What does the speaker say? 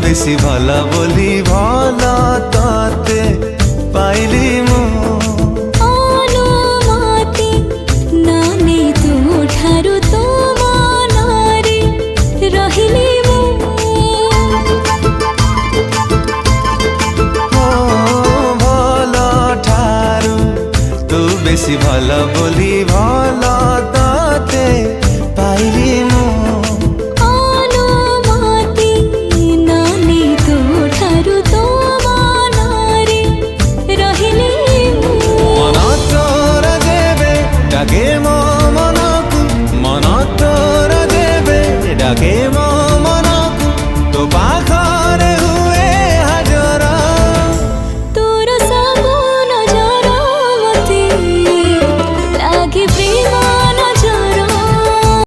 বেশি ভালা বলি ভালা তাতে পাইলি মু ଅନୁମତି ନାନେ ତୁ ଠାରୁ ତୋ ମନରେ ରହିଲି ମୁଁ ভাল ঠারু তু বেশি ভালা বলি ভালা তাতে পাইলি মু ଅନୁମତି ନାନେ ତୁ ଠାରୁ ତୋ ମନରେ ରହିଲି ମୁଁ মন তোর দেবে ডাকে মো মনকু মন তোর দেবে ডাকে মো